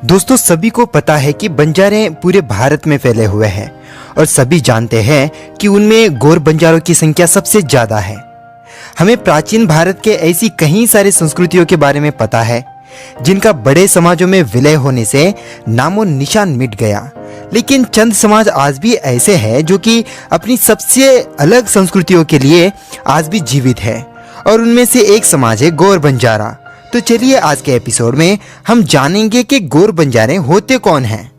दोस्तों सभी को पता है कि बंजारे पूरे भारत में फैले हुए हैं और सभी जानते हैं कि उनमें गौर बंजारों की संख्या सबसे ज्यादा है। हमें प्राचीन भारत के ऐसी कई सारी संस्कृतियों के बारे में पता है जिनका बड़े समाजों में विलय होने से नामो निशान मिट गया, लेकिन चंद समाज आज भी ऐसे हैं जो कि अपनी सबसे अलग संस्कृतियों के लिए आज भी जीवित है और उनमें से एक समाज है गौर बंजारा। तो चलिए आज के एपिसोड में हम जानेंगे कि गौर बंजारे होते कौन हैं,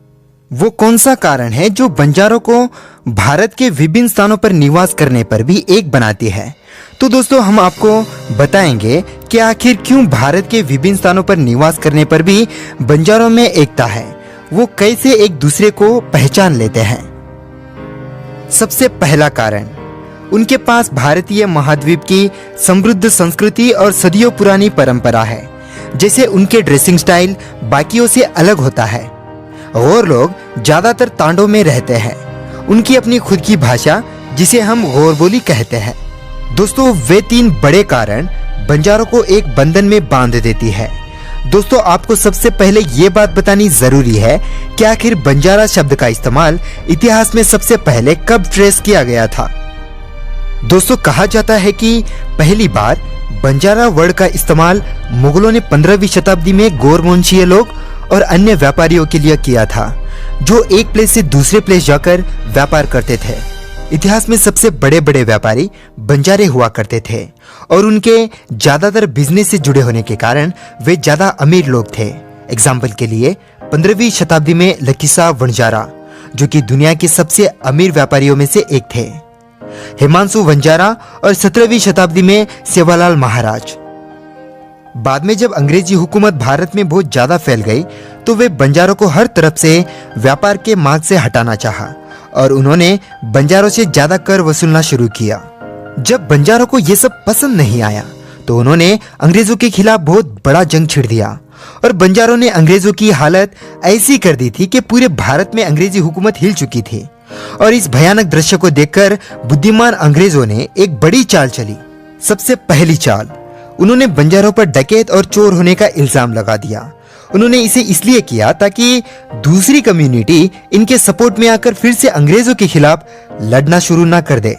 वो कौन सा कारण है जो बंजारों को भारत के विभिन्न स्थानों पर निवास करने पर भी एक बनाती है। तो दोस्तों हम आपको बताएंगे कि आखिर क्यों भारत के विभिन्न स्थानों पर निवास करने पर भी बंजारों में एकता है, वो कैसे एक दूसरे को पहचान लेते हैं। सबसे पहला कारण, उनके पास भारतीय महाद्वीप की समृद्ध संस्कृति और सदियों पुरानी परंपरा है। जैसे उनके ड्रेसिंग स्टाइल बाकियों से अलग होता है और लोग ज्यादातर तांडों में रहते हैं। उनकी अपनी खुद की भाषा जिसे हम गौर बोली कहते हैं। दोस्तों वे तीन बड़े कारण बंजारों को एक बंधन में बांध देती है। दोस्तों आपको सबसे पहले ये बात बतानी जरूरी है कि आखिर बंजारा शब्द का इस्तेमाल इतिहास में सबसे पहले कब ट्रेस किया गया था। दोस्तों कहा जाता है कि पहली बार बंजारा वर्ड का इस्तेमाल मुगलों ने 15वीं शताब्दी में गौरवंशीय लोग और अन्य व्यापारियों के लिए किया था जो एक प्लेस से दूसरे प्लेस जाकर व्यापार करते थे। इतिहास में सबसे बड़े बड़े व्यापारी बंजारे हुआ करते थे और उनके ज्यादातर बिजनेस से जुड़े होने के कारण वे ज्यादा अमीर लोग थे। एग्जाम्पल के लिए 15वीं शताब्दी में लकीसा वंजारा जो कि दुनिया के सबसे अमीर व्यापारियों में से एक थे, हिमांशु वंजारा और 17वीं शताब्दी में सेवालाल महाराज। बाद में जब अंग्रेजी हुकूमत भारत में बहुत ज्यादा फैल गई तो वे बंजारों को हर तरफ से व्यापार के मार्ग से हटाना चाहा और उन्होंने बंजारों से ज्यादा कर वसूलना शुरू किया। जब बंजारों को ये सब पसंद नहीं आया तो उन्होंने अंग्रेजों के खिलाफ बहुत बड़ा जंग छिड़ दिया और बंजारों ने अंग्रेजों की हालत ऐसी कर दी थी कि पूरे भारत में अंग्रेजी हुकूमत हिल चुकी थी। और इस भयानक दृश्य को देखकर बुद्धिमान अंग्रेजों ने एक बड़ी चाल चली। सबसे पहली चाल, उन्होंने बंजारों पर डकैत और चोर होने का इल्जाम लगा दिया। उन्होंने इसे इसलिए किया ताकि दूसरी कम्युनिटी इनके सपोर्ट में आकर फिर से अंग्रेजों के खिलाफ लड़ना शुरू ना कर दे।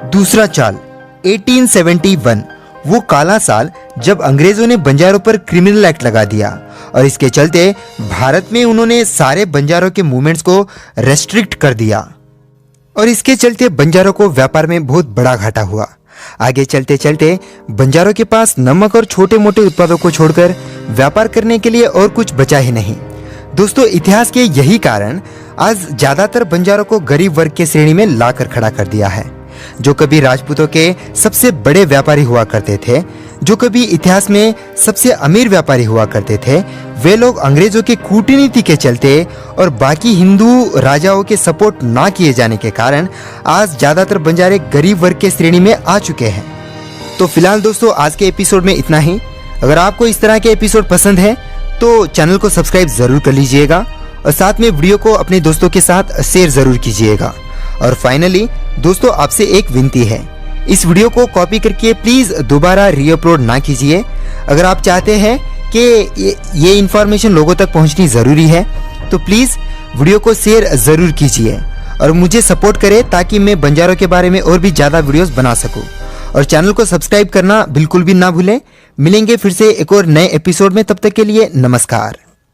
दूसरा चाल, 1871, वो काला साल जब अंग्रेजों ने बंजारों पर क्रिमिनल एक्ट लगा दिया और इसके चलते भारत में उन्होंने सारे बंजारों के मूवमेंट्स को रेस्ट्रिक्ट कर दिया और इसके चलते बंजारों को व्यापार में बहुत बड़ा घाटा हुआ। आगे चलते चलते बंजारों के पास नमक और छोटे मोटे उत्पादों को छोड़कर व्यापार करने के लिए और कुछ बचा ही नहीं। दोस्तों इतिहास के यही कारण आज ज्यादातर बंजारों को गरीब वर्ग के श्रेणी में लाकर खड़ा कर दिया है। जो कभी राजपूतों के सबसे बड़े व्यापारी हुआ करते थे, जो कभी इतिहास में सबसे अमीर व्यापारी हुआ करते थे, वे लोग अंग्रेजों के कूटनीति के चलते और बाकी हिंदू राजाओं के सपोर्ट ना किए जाने के कारण आज ज्यादातर बंजारे गरीब वर्ग के श्रेणी में आ चुके हैं। तो फिलहाल दोस्तों आज के एपिसोड में इतना ही। अगर आपको इस तरह के एपिसोड पसंद है तो चैनल को सब्सक्राइब जरूर कर लीजिएगा और साथ में वीडियो को अपने दोस्तों के साथ शेयर जरूर कीजिएगा। और फाइनली दोस्तों आपसे एक विनती है, इस वीडियो को कॉपी करके प्लीज दोबारा रीअपलोड ना कीजिए। अगर आप चाहते हैं कि ये इन्फॉर्मेशन लोगों तक पहुंचनी जरूरी है तो प्लीज वीडियो को शेयर जरूर कीजिए और मुझे सपोर्ट करें ताकि मैं बंजारों के बारे में और भी ज्यादा वीडियोस बना सकूं। और चैनल को सब्सक्राइब करना बिल्कुल भी ना भूलें। मिलेंगे फिर से एक और नए एपिसोड में, तब तक के लिए नमस्कार।